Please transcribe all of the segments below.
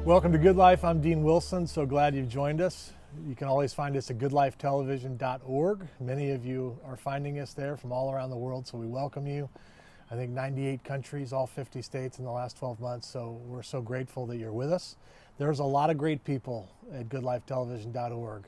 Welcome to Good Life. I'm Dean Wilson. So glad you've joined us. You can always find us at goodlifetelevision.org. Many of you are finding us there from all around the world, so we welcome you. I think 98 countries, all 50 states in the last 12 months, so we're so grateful that you're with us. There's a lot of great people at goodlifetelevision.org,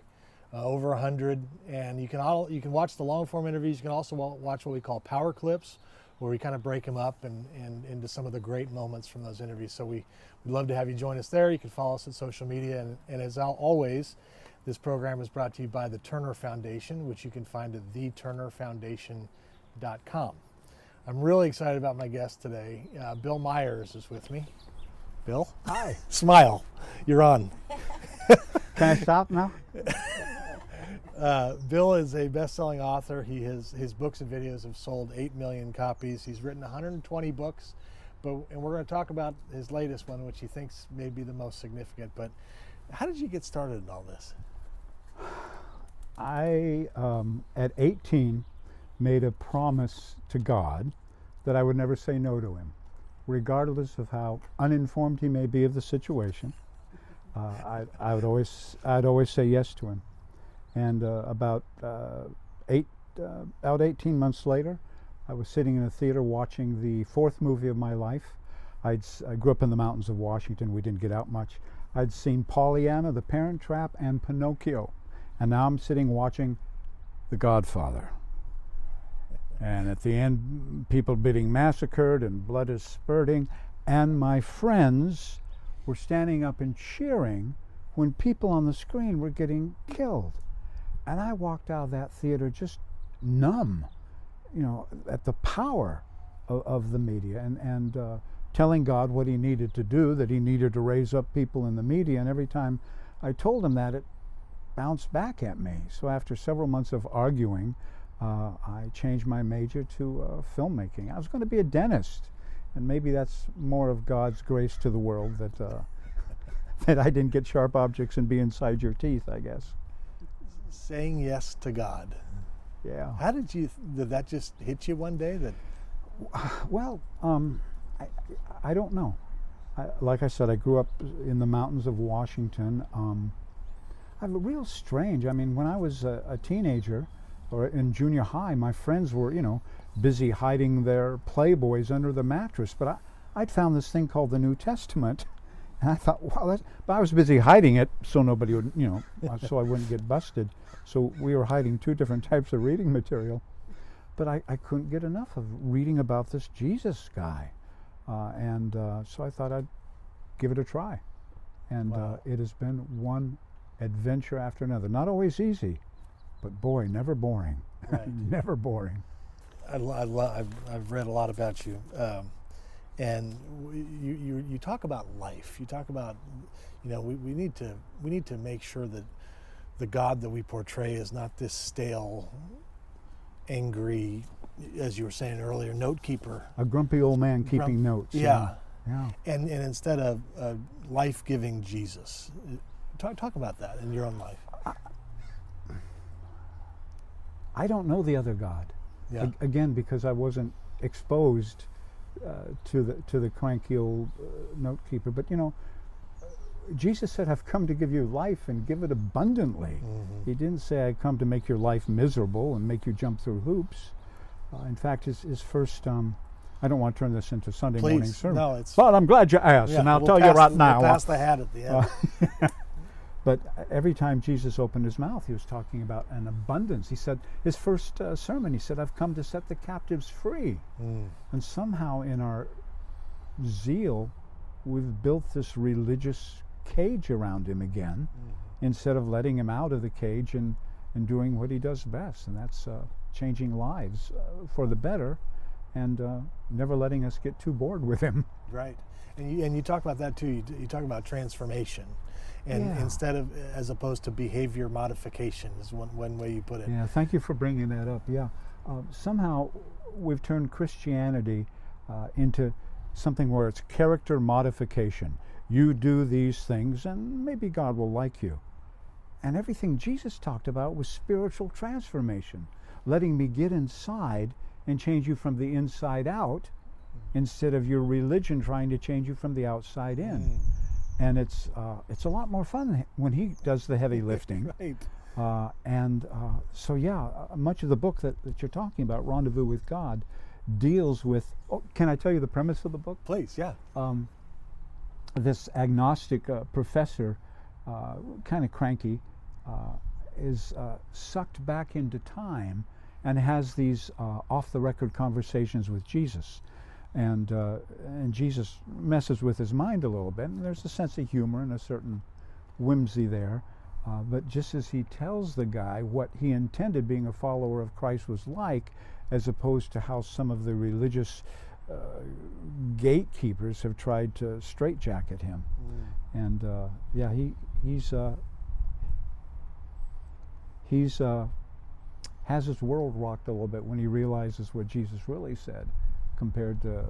over 100, and you can watch the long-form interviews. You can also watch what we call power clips, where we kind of break them up and into some of the great moments from those interviews. So we'd love to have you join us there. You can follow us at social media, and as always, this program is brought to you by the Turner Foundation, which you can find at theturnerfoundation.com. I'm really excited about my guest today. Bill Myers is with me. Bill? Hi. Smile. You're on. Can I stop now? Bill is a best-selling author. His books and videos have sold 8 million copies. He's written 120 books, and we're going to talk about his latest one, which he thinks may be the most significant. But how did you get started in all this? I, at 18, made a promise to God that I would never say no to him, regardless of how uninformed he may be of the situation. I'd always say yes to him. And about 18 months later, I was sitting in a theater watching the fourth movie of my life. I grew up in the mountains of Washington. We didn't get out much. I'd seen Pollyanna, The Parent Trap, and Pinocchio. And now I'm sitting watching The Godfather. And at the end, people being massacred and blood is spurting. And my friends were standing up and cheering when people on the screen were getting killed. And I walked out of that theater just numb, at the power of the media and telling God what he needed to do, that he needed to raise up people in the media. And every time I told him that, it bounced back at me. So after several months of arguing, I changed my major to filmmaking. I was going to be a dentist, and maybe that's more of God's grace to the world that that I didn't get sharp objects and be inside your teeth, I guess. Saying yes to God. Yeah. How did that just hit you one day? Well, I don't know. Like I said, I grew up in the mountains of Washington. I'm real strange. I mean, when I was a teenager or in junior high, my friends were, busy hiding their Playboys under the mattress. But I'd found this thing called the New Testament. And I thought, wow, but I was busy hiding it so nobody would, so I wouldn't get busted. So we were hiding two different types of reading material. But I couldn't get enough of reading about this Jesus guy. So I thought I'd give it a try. And wow. It has been one adventure after another. Not always easy, but boy, never boring. Right. Never boring. I've read a lot about you. And you talk about life. You talk about, we need to make sure that the God that we portray is not this stale, angry, as you were saying earlier, note keeper. A grumpy old man keeping notes. Yeah. Yeah. And instead of a life-giving Jesus. Talk about that in your own life. I don't know the other God. Yeah. Again, because I wasn't exposed to the cranky old note keeper. But Jesus said, I've come to give you life and give it abundantly. Mm-hmm. He didn't say, I come to make your life miserable and make you jump through hoops. In fact, his first, I don't want to turn this into Sunday morning sermon. No, but I'm glad you asked, and I'll tell you right now. We'll pass the hat at the end. But every time Jesus opened his mouth, he was talking about an abundance. He said, his first sermon, he said, I've come to set the captives free. Mm. And somehow in our zeal, we've built this religious cage around him again, instead of letting him out of the cage and doing what he does best. And that's changing lives for the better and never letting us get too bored with him. Right. And you talk about that too. You talk about transformation. And instead of, as opposed to behavior modification is one way you put it. Yeah, thank you for bringing that up. Yeah, somehow we've turned Christianity into something where it's character modification. You do these things and maybe God will like you. And everything Jesus talked about was spiritual transformation, letting me get inside and change you from the inside out instead of your religion trying to change you from the outside in. and it's a lot more fun when he does the heavy lifting. Right. So yeah, much of the book that you're talking about, Rendezvous with God, deals with. Oh, can I tell you the premise of the book? Please, yeah. This agnostic professor, kind of cranky, is sucked back into time and has these off-the-record conversations with Jesus. And Jesus messes with his mind a little bit, and there's a sense of humor and a certain whimsy there. But just as he tells the guy what he intended being a follower of Christ was like, as opposed to how some of the religious gatekeepers have tried to straitjacket him. And yeah, he's has his world rocked a little bit when he realizes what Jesus really said compared to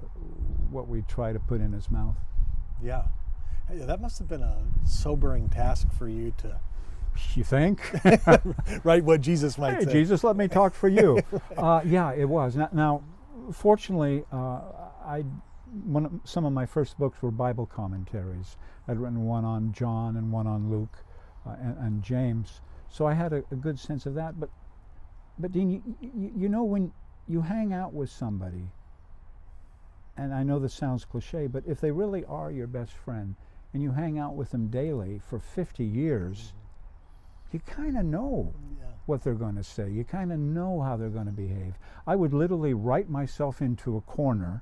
what we try to put in his mouth. Yeah. Hey, that must have been a sobering task for you to... You think? Right, what Jesus might say. Hey, Jesus, let me talk for you. Yeah, it was. Now fortunately, some of my first books were Bible commentaries. I'd written one on John and one on Luke and James, so I had a good sense of that. But Dean, you know, when you hang out with somebody, and I know this sounds cliche, but if they really are your best friend, and you hang out with them daily for 50 years, you kind of know what they're going to say. You kind of know how they're going to behave. I would literally write myself into a corner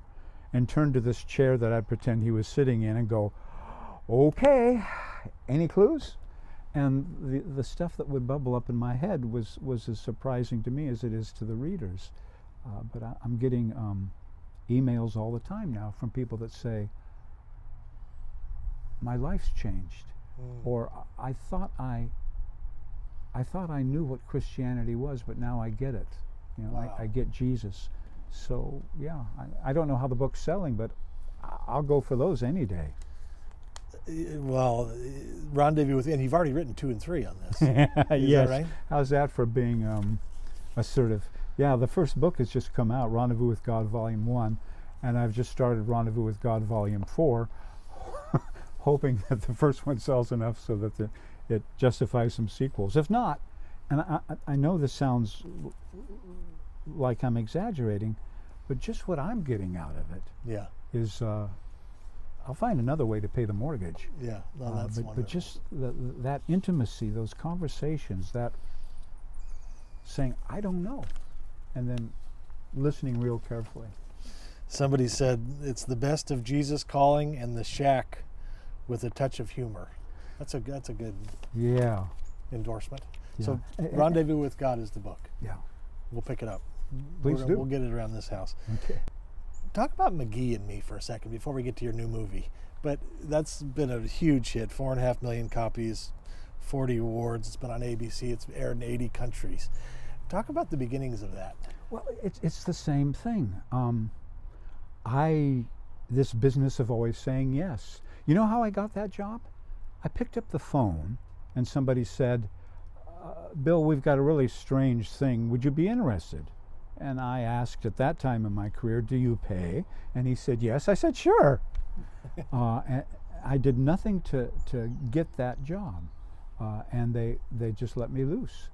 and turn to this chair that I'd pretend he was sitting in and go, okay, any clues? And the stuff that would bubble up in my head was as surprising to me as it is to the readers. But I'm getting emails all the time now from people that say, my life's changed, or I thought I knew what Christianity was, but now I get it. You know, wow. I get Jesus. So yeah, I don't know how the book's selling, but I'll go for those any day. Well, Rendezvous with, and you've already written 2 and 3 on this. Is yes. that right? How's that for being assertive? Yeah, the first book has just come out, Rendezvous with God Volume 1, and I've just started Rendezvous with God Volume 4, hoping that the first one sells enough so that it justifies some sequels. If not, and I know this sounds like I'm exaggerating, but just what I'm getting out of it is I'll find another way to pay the mortgage. Yeah, no, that's wonderful. But just that intimacy, those conversations, that saying, I don't know, and then listening real carefully. Somebody said it's the best of Jesus calling and the shack with a touch of humor. That's a good endorsement. Yeah. So Rendezvous with God is the book. Yeah. We'll pick it up. Please do. We'll get it around this house. Okay. Talk about McGee and Me for a second before we get to your new movie. But that's been a huge hit, 4.5 million copies, 40 awards. It's been on ABC. It's aired in 80 countries. Talk about the beginnings of that. Well, it's the same thing. This business of always saying yes. You know how I got that job? I picked up the phone and somebody said, Bill, we've got a really strange thing. Would you be interested? And I asked at that time in my career, do you pay? And he said, yes. I said, sure. And I did nothing to get that job. And they just let me loose.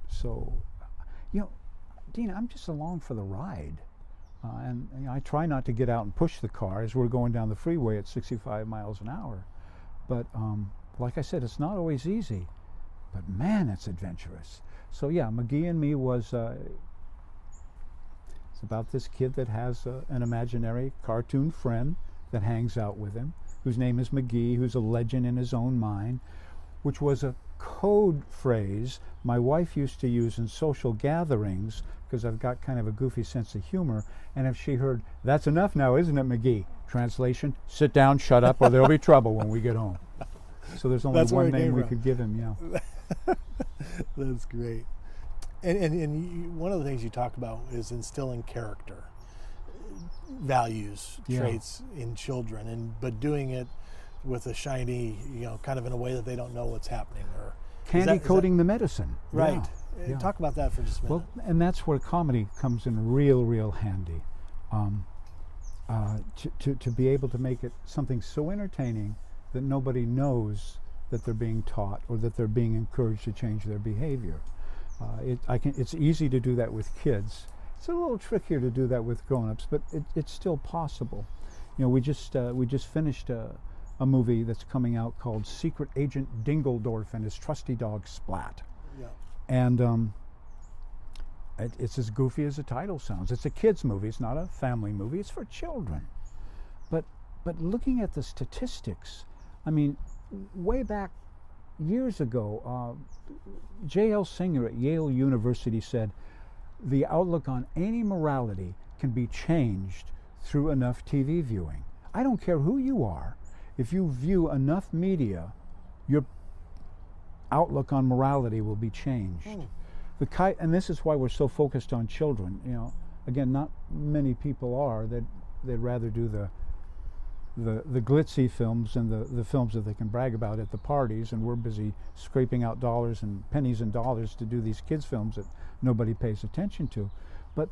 So, you know, Dean, I'm just along for the ride. And you know, I try not to get out and push the car as we're going down the freeway at 65 miles an hour. But like I said, it's not always easy. But man, it's adventurous. So yeah, McGee and Me was, it's about this kid that has an imaginary cartoon friend that hangs out with him, whose name is McGee, who's a legend in his own mind, which was a code phrase my wife used to use in social gatherings because I've got kind of a goofy sense of humor. And if she heard, that's enough now, isn't it, McGee? Translation, sit down, shut up, or there'll be trouble when we get home. So there's only one name we could give him, yeah. That's great. And one of the things you talk about is instilling character, values, traits in children, but doing it with a shiny, you know, kind of in a way that they don't know what's happening. Or candy coating the medicine. Right. Yeah. Talk about that for just a minute. Well, and that's where comedy comes in real handy. to be able to make it something so entertaining that nobody knows that they're being taught or that they're being encouraged to change their behavior. It's easy to do that with kids. It's a little trickier to do that with grown-ups, but it's still possible. You know, we just finished a movie that's coming out called Secret Agent Dingledorf and His Trusty Dog Splat. Yeah. And it's as goofy as the title sounds. It's a kids movie. It's not a family movie. It's for children. But looking at the statistics, I mean, way back years ago, J.L. Singer at Yale University said, the outlook on any morality can be changed through enough TV viewing. I don't care who you are. If you view enough media, your outlook on morality will be changed. And this is why we're so focused on children. You know, again, not many people are. They'd rather do the glitzy films and the films that they can brag about at the parties, and we're busy scraping out dollars and pennies and dollars to do these kids films that nobody pays attention to. But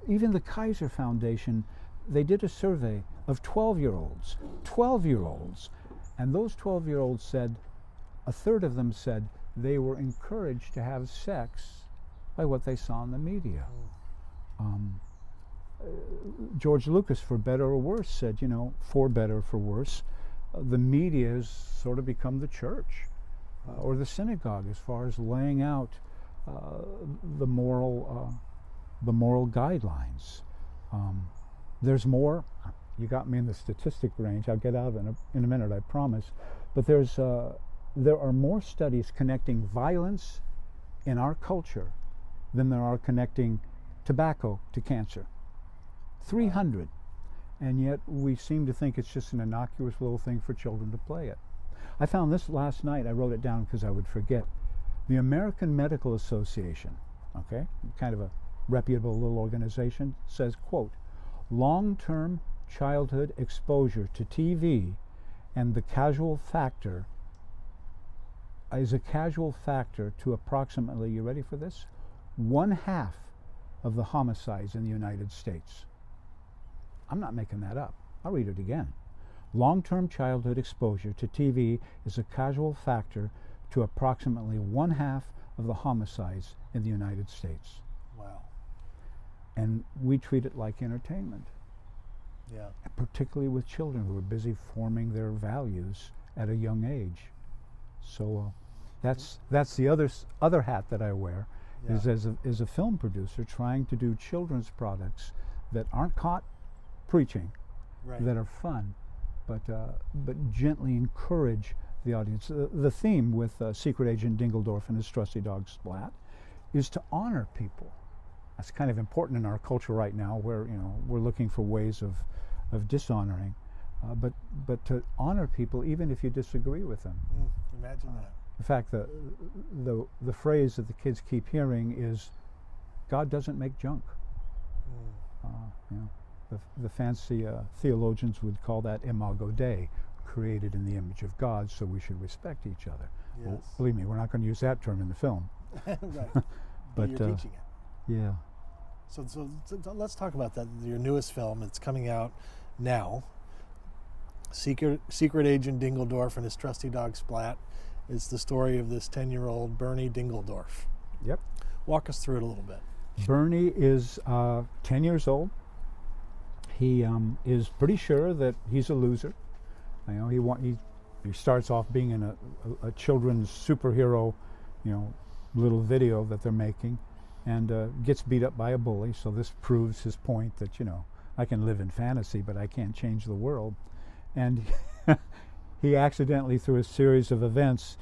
even the Kaiser Foundation, they did a survey of 12-year-olds, and those 12-year-olds said, a third of them said they were encouraged to have sex by what they saw in the media. George Lucas, for better or worse, said, you know, for better or for worse, the media has sort of become the church or the synagogue as far as laying out the moral guidelines. There's more. You got me in the statistic range. I'll get out of it in a minute, I promise. But there are more studies connecting violence in our culture than there are connecting tobacco to cancer. 300. And yet we seem to think it's just an innocuous little thing for children to play it. I found this last night. I wrote it down because I would forget. The American Medical Association, okay, kind of a reputable little organization, says, quote, long-term childhood exposure to TV and the casual factor is a casual factor to approximately, you ready for this? 1/2 of the homicides in the United States. I'm not making that up. I'll read it again. Long-term childhood exposure to TV is a casual factor to approximately 1/2 of the homicides in the United States. Wow. And we treat it like entertainment. Yeah. Particularly with children who are busy forming their values at a young age. So that's the other hat that I wear, Yeah. is as a film producer trying to do children's products that aren't caught preaching, Right. that are fun, but gently encourage the audience. The theme with Secret Agent Dingledorf and His Trusty Dog Splat is to honor people. That's kind of important in our culture right now, where we're looking for ways of dishonoring, but to honor people even if you disagree with them. Imagine that. In fact, the phrase that the kids keep hearing is, "God doesn't make junk." The fancy theologians would call that imago Dei, created in the image of God, so we should respect each other. Yes. Well, believe me, we're not going to use that term in the film. Right. But you're teaching it. Yeah. So let's talk about that. Your newest film, it's coming out now. Secret Agent Dingledorf and His Trusty Dog Splat. It's the story of this 10-year-old Bernie Dingledorf. Yep. Walk us through it a little bit. Bernie is 10 years old. He is pretty sure that he's a loser. He starts off being in a children's superhero, little video that they're making, and gets beat up by a bully. So this proves his point that I can live in fantasy, but I can't change the world. And he accidentally, through a series of events,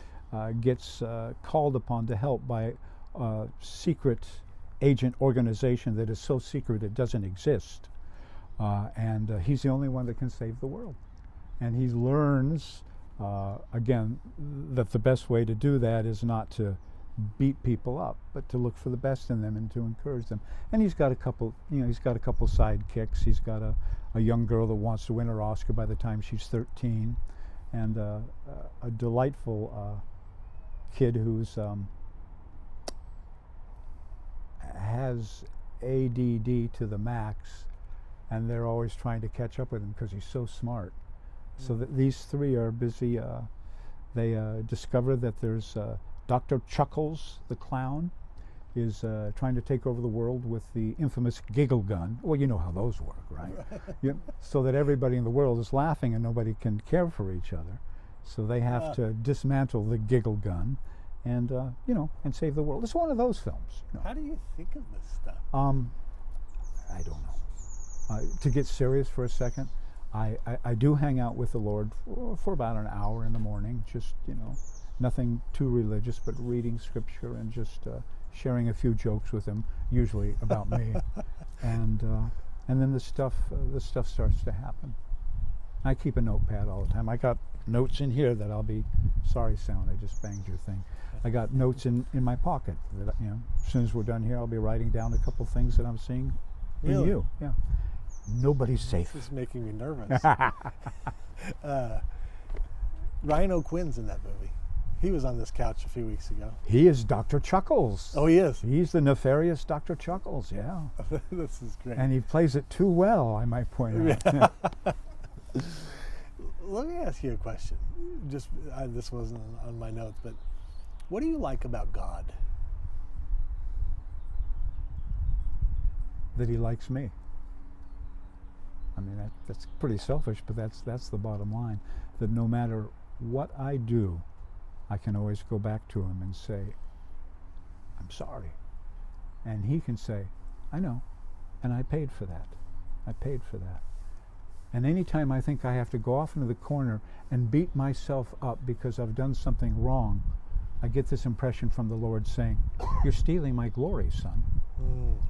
gets called upon to help by a secret agent organization that is so secret it doesn't exist. And he's the only one that can save the world. And he learns, again, that the best way to do that is not to beat people up, but to look for the best in them and to encourage them. And he's got a couple sidekicks. He's got a young girl that wants to win her Oscar by the time she's 13, and a delightful kid who's has ADD to the max, and they're always trying to catch up with him because he's so smart. So that these three are busy. They discover that there's Dr. Chuckles, the clown, is trying to take over the world with the infamous giggle gun. Well, you know how those work, right? So that everybody in the world is laughing and nobody can care for each other. So they have to dismantle the giggle gun and, and save the world. It's one of those films. How do you think of this stuff? I don't know. To get serious for a second, I do hang out with the Lord for about an hour in the morning, just, nothing too religious, but reading scripture and just sharing a few jokes with him, usually about me. And then the stuff starts to happen. I keep a notepad all the time. I got notes in here that I'll be, sorry sound, I just banged your thing. I got notes in my pocket that, as soon as we're done here, I'll be writing down a couple things that I'm seeing in you. Yeah. Nobody's safe. This is making me nervous. Ryan O'Quinn's in that movie. He was on this couch a few weeks ago. He is Dr. Chuckles. Oh, he is? He's the nefarious Dr. Chuckles, yeah. This is great. And he plays it too well, I might point out. Let me ask you a question. This wasn't on my notes, but what do you like about God? That he likes me. I mean, that's pretty selfish, but that's the bottom line. That no matter what I do, I can always go back to him and say, I'm sorry. And he can say, I know, and I paid for that. I paid for that. And anytime I think I have to go off into the corner and beat myself up because I've done something wrong, I get this impression from the Lord saying, you're stealing my glory, son.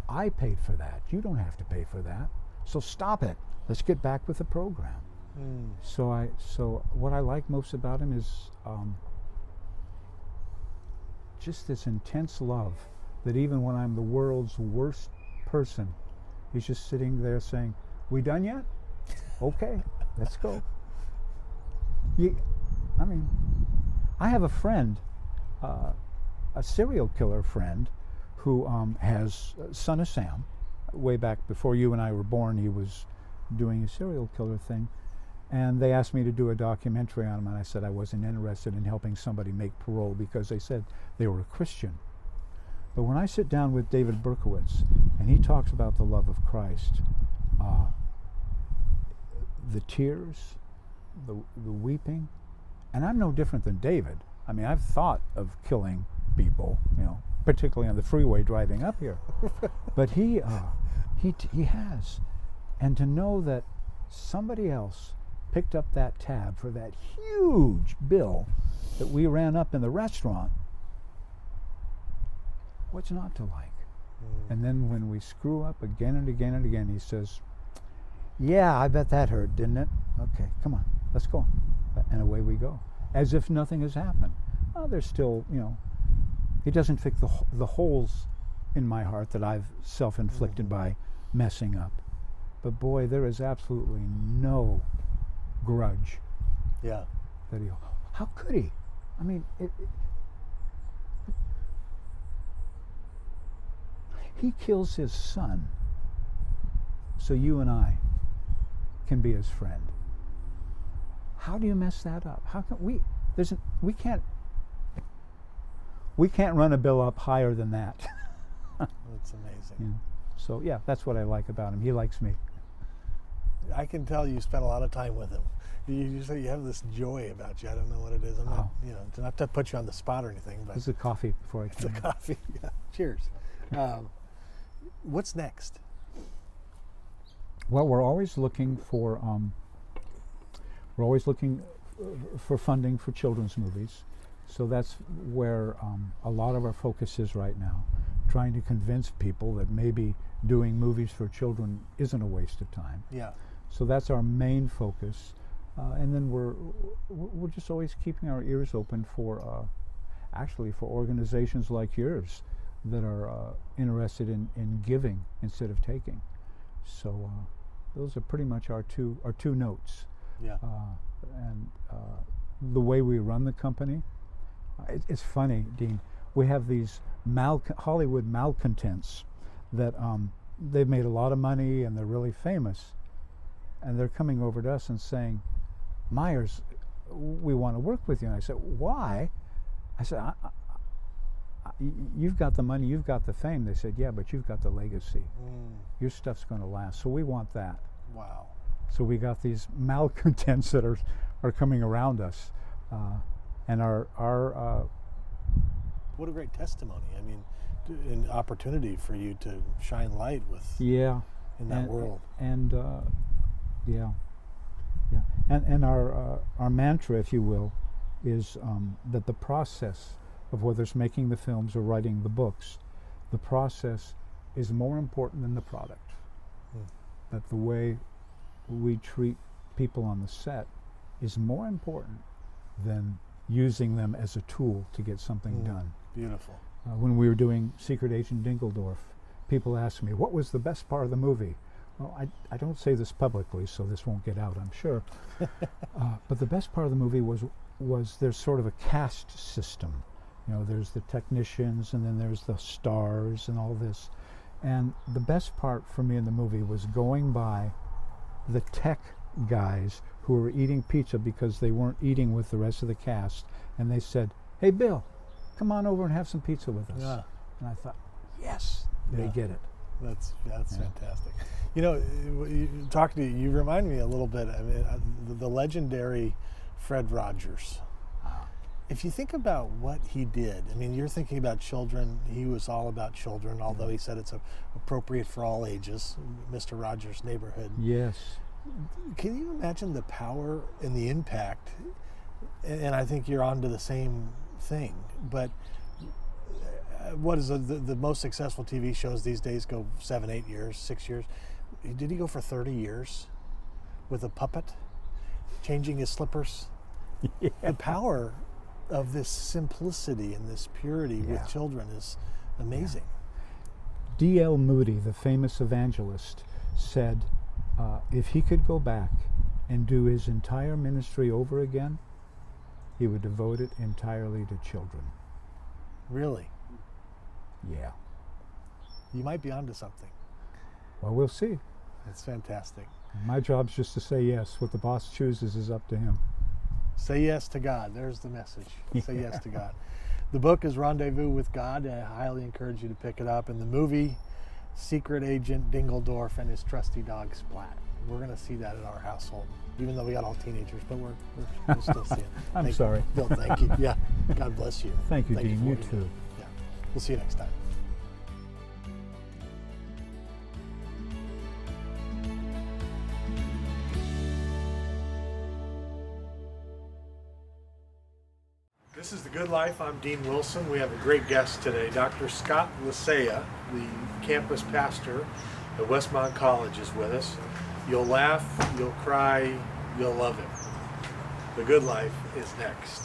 I paid for that. You don't have to pay for that. So stop it. Let's get back with the program. So what I like most about him is just this intense love that even when I'm the world's worst person, he's just sitting there saying, we done yet? Okay, let's go. I have a friend, a serial killer friend, who has Son of Sam. Way back before you and I were born, he was doing a serial killer thing. And they asked me to do a documentary on him, and I said I wasn't interested in helping somebody make parole because they said they were a Christian. But when I sit down with David Berkowitz, and he talks about the love of Christ, the tears, the weeping, and I'm no different than David. I mean, I've thought of killing people, particularly on the freeway driving up here. But he has. And to know that somebody else picked up that tab for that huge bill that we ran up in the restaurant, what's not to like? And then when we screw up again and again and again, he says, yeah, I bet that hurt, didn't it? Okay, come on, let's go. And away we go, as if nothing has happened. Oh, there's still, he doesn't fix the holes in my heart that I've self-inflicted by messing up. But boy, there is absolutely no grudge. Yeah. That how could he? I mean, he kills his son so you and I can be his friend. How do you mess that up? How can we can't run a bill up higher than that. That's amazing. Yeah. So yeah, that's what I like about him. He likes me. I can tell you spent a lot of time with him. You say you have this joy about you. I don't know what it is. I'm not, not to put you on the spot or anything, but this is a coffee before I it's a coffee. Yeah. Cheers. What's next? Well, we're always looking for funding for children's movies. So that's where a lot of our focus is right now, trying to convince people that maybe doing movies for children isn't a waste of time. Yeah. So that's our main focus, and then we're just always keeping our ears open for organizations like yours that are interested in giving instead of taking. So those are pretty much our two notes. Yeah. And the way we run the company, it's funny, Dean. We have these Hollywood malcontents that they've made a lot of money and they're really famous, and they're coming over to us and saying, Myers, we want to work with you. And I said, why? I said, you've got the money, you've got the fame. They said, yeah, but you've got the legacy. Your stuff's going to last, so we want that. Wow. So we got these malcontents that are coming around us, and our what a great testimony. I mean, an opportunity for you to shine light with in that world. And and our mantra, if you will, is that the process of whether it's making the films or writing the books, the process is more important than the product. That the way we treat people on the set is more important than using them as a tool to get something done. Beautiful. When we were doing Secret Agent Dingledorf, people asked me, what was the best part of the movie? Well, I don't say this publicly, so this won't get out, I'm sure. But the best part of the movie was there's sort of a caste system. You know, there's the technicians, and then there's the stars and all this. And the best part for me in the movie was going by the tech guys who were eating pizza because they weren't eating with the rest of the cast, and they said, hey Bill, come on over and have some pizza with us. Yeah. And I thought, yes, they get it. That's fantastic. You know, talking to you, you remind me a little bit. I mean, the legendary Fred Rogers. If you think about what he did, I mean, you're thinking about children. He was all about children, although he said it's appropriate for all ages, Mr. Rogers' Neighborhood. Yes. Can you imagine the power and the impact? And I think you're onto the same thing. But what is the most successful TV shows these days go 7, 8 years, 6 years? Did he go for 30 years with a puppet, changing his slippers? Yeah. The power of this simplicity and this purity with children is amazing. D.L. Moody, the famous evangelist, said if he could go back and do his entire ministry over again, he would devote it entirely to children. Really? Yeah. You might be onto something. Well, we'll see. That's fantastic. My job's just to say yes. What the boss chooses is up to him. Say yes to God. There's the message. Say yes to God. The book is Rendezvous with God. I highly encourage you to pick it up. And the movie, Secret Agent Dingledorf and His Trusty Dog Splat. We're going to see that in our household, even though we got all teenagers, but we'll still see it. I'm sorry. Bill, thank you. Yeah. God bless you. Thank you, Dean. You too. Yeah. We'll see you next time. This is The Good Life. I'm Dean Wilson. We have a great guest today. Dr. Scott Lisea, the campus pastor at Westmont College, is with us. You'll laugh, you'll cry, you'll love it. The Good Life is next.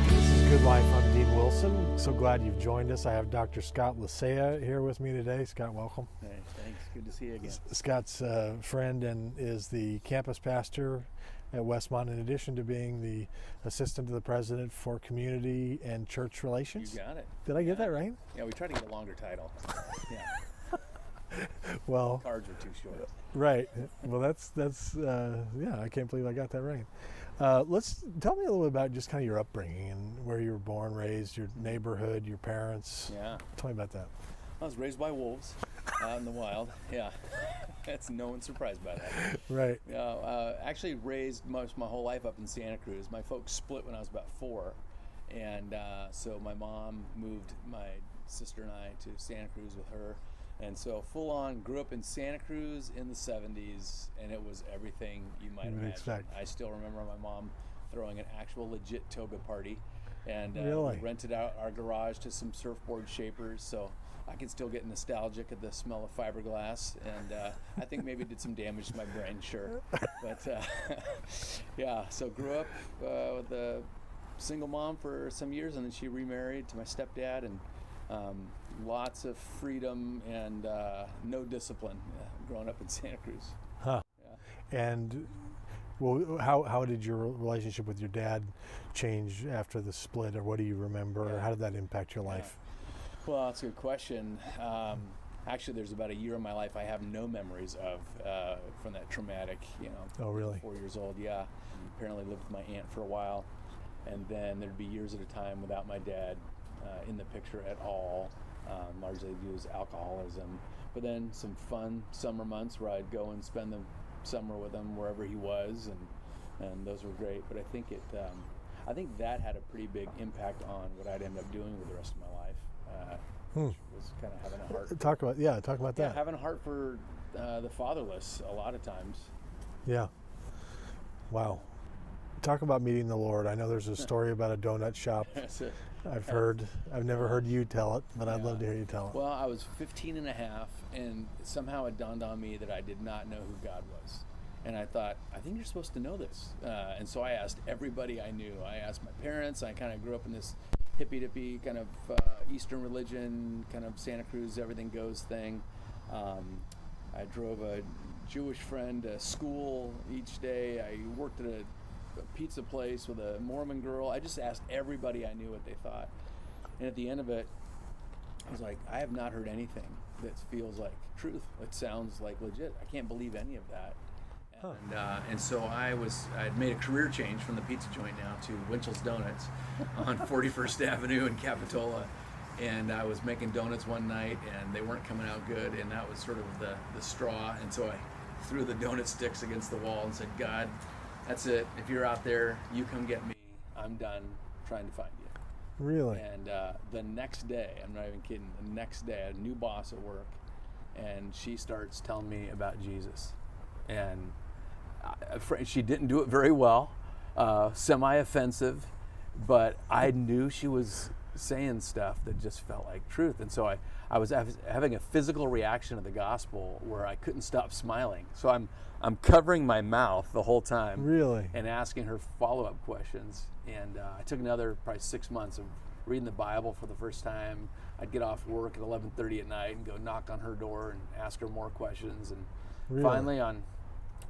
This is Good Life. I'm Dean Wilson. So glad you've joined us. I have Dr. Scott Lisea here with me today. Scott, welcome. Hey, thanks. Good to see you again. Scott's a friend and is the campus pastor at Westmont, in addition to being the assistant to the president for community and church relations. You got it. Did I get that right? Yeah, we tried to get a longer title. Yeah. Well, Cards were too short. right. Well, that's yeah. I can't believe I got that right. Let's tell me a little bit about just kind of your upbringing and where you were born, raised, your neighborhood, your parents. Yeah. Tell me about that. I was raised by wolves out in the wild. Yeah. That's no one's surprised by that. Right. Actually raised most my whole life up in Santa Cruz. My folks split when I was about 4. And so my mom moved my sister and I to Santa Cruz with her. And so full on grew up in Santa Cruz in the 70s, and it was everything you might imagine. Expect. I still remember my mom throwing an actual legit toga party. And Really? we rented out our garage to some surfboard shapers, so I can still get nostalgic at the smell of fiberglass, and I think maybe it did some damage to my brain, sure. But yeah, so grew up with a single mom for some years, and then she remarried to my stepdad, and lots of freedom and no discipline growing up in Santa Cruz. Huh. Yeah. And Well, how did your relationship with your dad change after the split, or what do you remember, or how did that impact your life? Well, that's a good question. Actually, there's about a year of my life I have no memories of from that traumatic, Oh, really? 4 years old, yeah. Apparently lived with my aunt for a while, and then there'd be years at a time without my dad in the picture at all, largely due to alcoholism. But then some fun summer months where I'd go and spend the summer with him wherever he was, and those were great. But I think that had a pretty big impact on what I'd end up doing with the rest of my life. Which was kind of having a heart. Talk about that. Having a heart for the fatherless a lot of times. Yeah. Wow. Talk about meeting the Lord. I know there's a story about a donut shop. I've never heard you tell it, but I'd love to hear you tell it. Well, I was 15 and a half, and somehow it dawned on me that I did not know who God was. And I thought, I think you're supposed to know this. And so I asked everybody I knew. I asked my parents. I kind of grew up in this hippy-dippy kind of Eastern religion, kind of Santa Cruz, everything goes thing. I drove a Jewish friend to school each day. I worked at a pizza place with a Mormon girl. I just asked everybody I knew what they thought. And at the end of it, I was like, I have not heard anything that feels like truth. It sounds like legit. I can't believe any of that. And so I'd made a career change from the pizza joint now to Winchell's Donuts on 41st Avenue in Capitola. And I was making donuts one night, and they weren't coming out good, and that was sort of the straw. And so I threw the donut sticks against the wall and said, God, that's it. If you're out there, you come get me. I'm done trying to find you. Really? And the next day, I'm not even kidding, the next day I had a new boss at work, and she starts telling me about Jesus. And she didn't do it very well, semi-offensive, but I knew she was saying stuff that just felt like truth. And so I was having a physical reaction to the gospel where I couldn't stop smiling. So I'm covering my mouth the whole time. Really? And asking her follow-up questions. And I took another probably 6 months of reading the Bible for the first time. I'd get off work at 11:30 at night and go knock on her door and ask her more questions. And Really? Finally on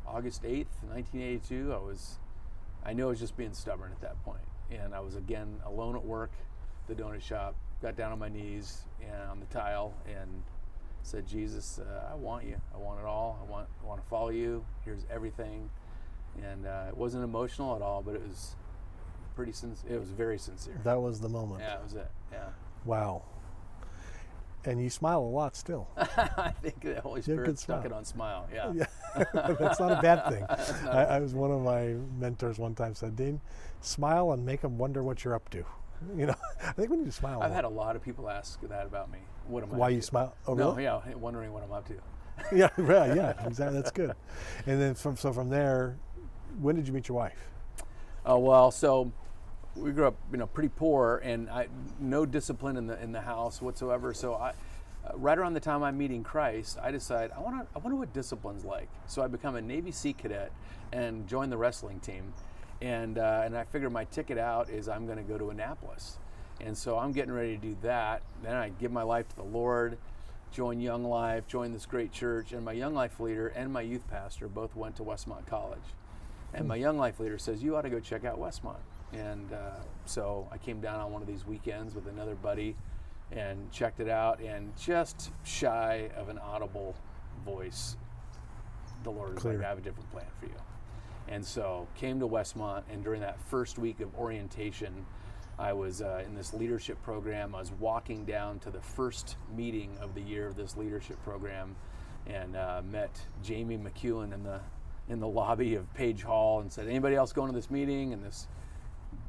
August 8th, 1982, I knew I was just being stubborn at that point. And I was again alone at work, the donut shop, got down on my knees and on the tile and said, Jesus, I want you. I want it all. I want to follow you. Here's everything. And it wasn't emotional at all, but it was it was very sincere. That was the moment. Yeah, that was it. Yeah. Wow. And you smile a lot still. I think the Holy Spirit stuck it on smile. Yeah. That's not a bad thing. I was one of my mentors one time said, Dean, smile and make them wonder what you're up to. I think we need to smile. I've had a lot of people ask that about me. What am I? Why up you to? smile? Oh, no, really? yeah, wondering what I'm up to. yeah, exactly. That's good. And then from there, when did you meet your wife? Oh well, so we grew up, pretty poor, and no discipline in the house whatsoever. So right around the time I'm meeting Christ, I decide I wonder what discipline's like. So I become a Navy Sea cadet and join the wrestling team, and I figure my ticket out is I'm going to go to Annapolis, and so I'm getting ready to do that. Then I give my life to the Lord, join Young Life, join this great church, and my Young Life leader and my youth pastor both went to Westmont College, and my Young Life leader says, you ought to go check out Westmont. And so I came down on one of these weekends with another buddy and checked it out, and just shy of an audible voice, the Lord was like, I have a different plan for you. And so came to Westmont, and during that first week of orientation, I was in this leadership program. I was walking down to the first meeting of the year of this leadership program, and met Jamie McEwen in the lobby of Page Hall and said, anybody else going to this meeting? And this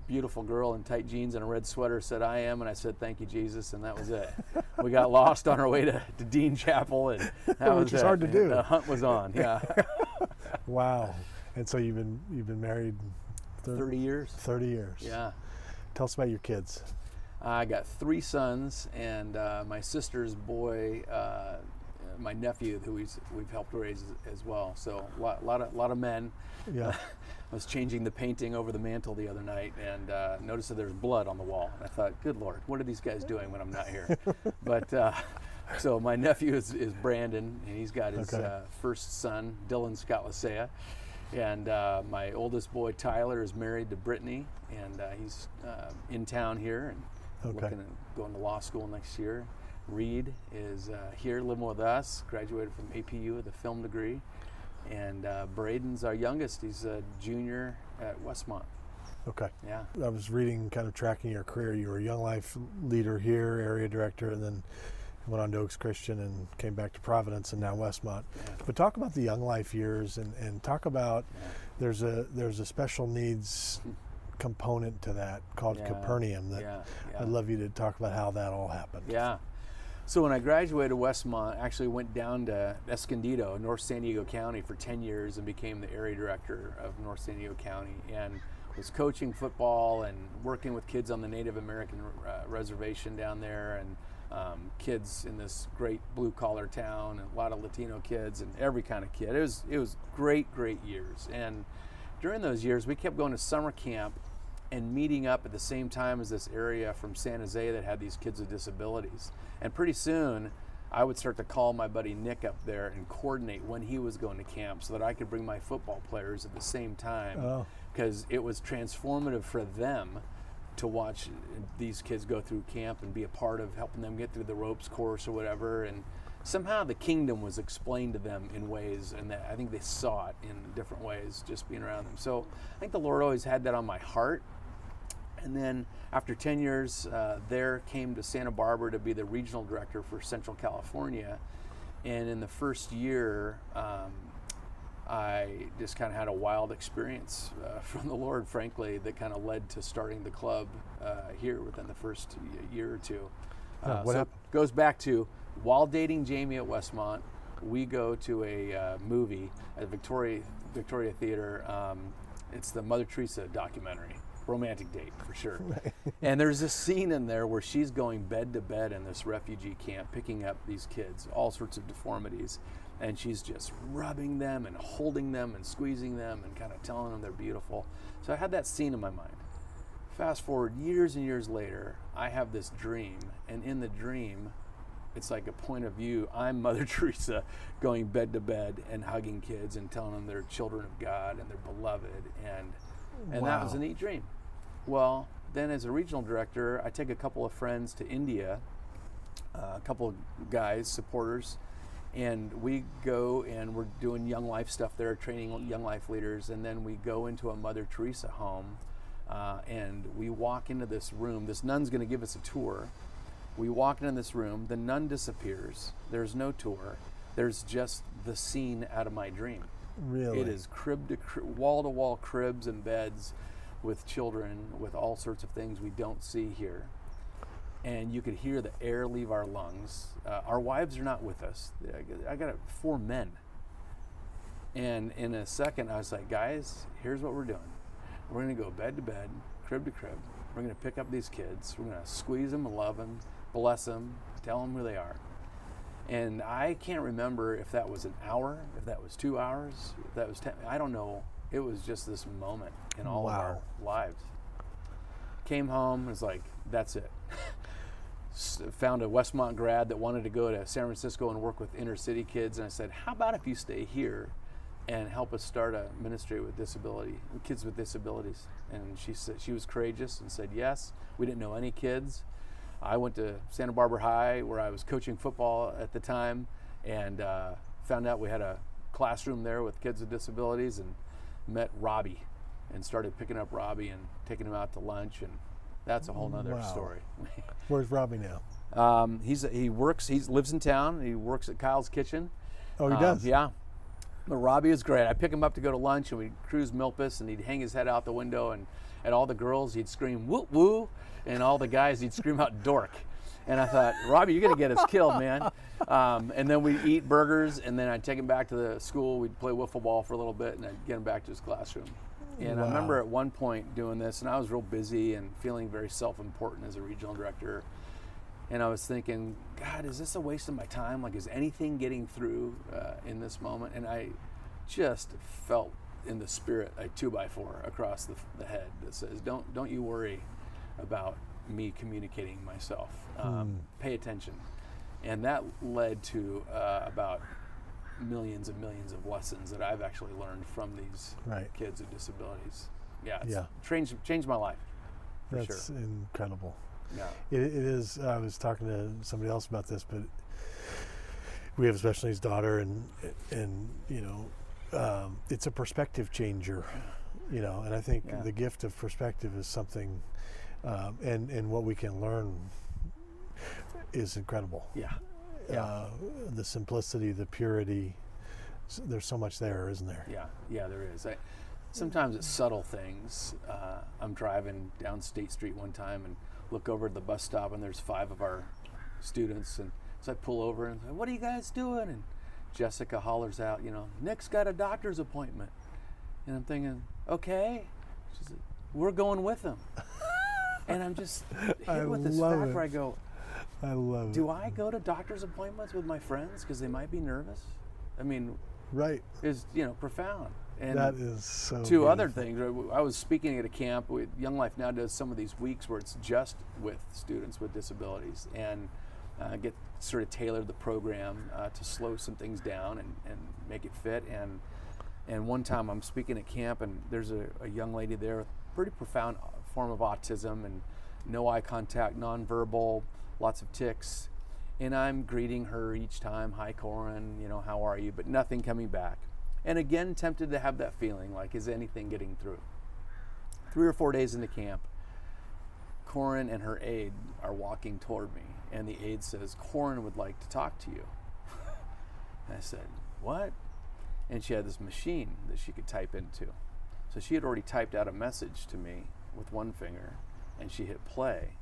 beautiful girl in tight jeans and a red sweater said, I am. And I said, thank you, Jesus. And that was it. We got lost on our way to Dean Chapel, and that which is hard to do. The hunt was on. Yeah. Wow. And so you've been married 30 years. 30 years. Yeah. Tell us about your kids. I got 3 sons, and my sister's boy, my nephew, who we've helped raise as well. So a lot of men. Yeah. I was changing the painting over the mantle the other night, and noticed that there's blood on the wall. And I thought, good Lord, what are these guys doing when I'm not here? But so my nephew is Brandon, and he's got his first son, Dylan Scott Lisea. And my oldest boy, Tyler, is married to Brittany, and he's in town here and looking at going to law school next year. Reed is here living with us, graduated from APU with a film degree. And Braden's our youngest. He's a junior at Westmont. Okay. Yeah. I was reading, kind of tracking your career. You were a Young Life leader here, area director, and then went on to Oaks Christian and came back to Providence and now Westmont. Yeah. But talk about the Young Life years and talk about there's a special needs component to that called Capernaum that I'd love you to talk about how that all happened. Yeah. So when I graduated Westmont, I actually went down to Escondido, North San Diego County for 10 years and became the area director of North San Diego County, and was coaching football and working with kids on the Native American reservation down there, and kids in this great blue collar town, and a lot of Latino kids and every kind of kid. It was great years. And during those years, we kept going to summer camp and meeting up at the same time as this area from San Jose that had these kids with disabilities. And pretty soon, I would start to call my buddy Nick up there and coordinate when he was going to camp so that I could bring my football players at the same time, because it was transformative for them to watch these kids go through camp and be a part of helping them get through the ropes course or whatever. And somehow the kingdom was explained to them in ways, and that I think they saw it in different ways just being around them. So I think the Lord always had that on my heart. And then after 10 years there, came to Santa Barbara to be the regional director for Central California. And in the first year, I just kind of had a wild experience from the Lord, frankly, that kind of led to starting the club here within the first year or two. What happened? It goes back to while dating Jamie at Westmont, we go to a movie at Victoria Theater. It's the Mother Teresa documentary. Romantic date, for sure. And there's this scene in there where she's going bed to bed in this refugee camp, picking up these kids, all sorts of deformities, and she's just rubbing them and holding them and squeezing them and kind of telling them they're beautiful. So I had that scene in my mind. Fast forward years and years later, I have this dream, and in the dream, it's like a point of view. I'm Mother Teresa going bed to bed and hugging kids and telling them they're children of God and they're beloved, and that was a neat dream. Well, then as a regional director, I take a couple of friends to India, a couple of guys, supporters, and we go and we're doing Young Life stuff there, training Young Life leaders, and then we go into a Mother Teresa home, and we walk into this room. This nun's going to give us a tour. We walk into this room, the nun disappears, there's no tour, there's just the scene out of my dream. Really? It is wall-to-wall cribs and beds with children with all sorts of things we don't see here. And you could hear the air leave our lungs. Our wives are not with us. I got 4 men. And in a second, I was like, guys, here's what we're doing. We're going to go bed to bed, crib to crib. We're going to pick up these kids. We're going to squeeze them, love them, bless them, tell them who they are. And I can't remember if that was an hour, if that was 2 hours, if that was 10. I don't know. It was just this moment in all of our lives. Came home, was like, that's it. Found a Westmont grad that wanted to go to San Francisco and work with inner city kids. And I said, how about if you stay here and help us start a ministry with kids with disabilities? And she said, she was courageous and said yes. We didn't know any kids. I went to Santa Barbara High, where I was coaching football at the time, and found out we had a classroom there with kids with disabilities, and met Robbie and started picking up Robbie and taking him out to lunch, and that's a whole nother story. Where's Robbie now? He lives in town. He works at Kyle's Kitchen. Oh, he does? Yeah. But Robbie is great. I pick him up to go to lunch, and we'd cruise Milpas, and he'd hang his head out the window, and at all the girls, he'd scream, woo, woo, and all the guys, he'd scream out, dork. And I thought, Robbie, you're going to get us killed, man. And then we'd eat burgers, and then I'd take him back to the school. We'd play wiffle ball for a little bit, and I'd get him back to his classroom. And I remember at one point doing this, and I was real busy and feeling very self-important as a regional director. And I was thinking, God, is this a waste of my time? Like, is anything getting through in this moment? And I just felt in the spirit a 2x4 across the head that says, don't you worry about me communicating myself. Pay attention. And that led to about millions and millions of lessons that I've actually learned from these kids with disabilities. Yeah, it's changed my life. For That's sure. incredible. Yeah, it is. I was talking to somebody else about this, but we have a special needs daughter, and you know, it's a perspective changer. You know, and I think the gift of perspective is something, and what we can learn is incredible. The simplicity, the purity. There's so much there, isn't there? Yeah, there is. Sometimes it's subtle things. I'm driving down State Street one time and look over at the bus stop, and there's 5 of our students, and so I pull over and say, "What are you guys doing?" And Jessica hollers out, you know, "Nick's got a doctor's appointment." And I'm thinking, okay. She said, "We're going with him." And I'm just hit with this fact where I go, I love it. Do I go to doctor's appointments with my friends because they might be nervous? I mean, is, you know, profound. And that is so two beautiful. Other things. I was speaking at a camp. Young Life now does some of these weeks where it's just with students with disabilities, and get sort of tailored the program to slow some things down and make it fit. And one time I'm speaking at camp, and there's a young lady there with pretty profound form of autism and no eye contact, nonverbal, lots of tics. And I'm greeting her each time, "Hi, Corin, you know, how are you?" But nothing coming back. And again, tempted to have that feeling, like, is anything getting through? 3 or 4 days into camp, Corin and her aide are walking toward me, and the aide says, "Corin would like to talk to you." And I said, "What?" And she had this machine that she could type into. So she had already typed out a message to me with one finger, and she hit play.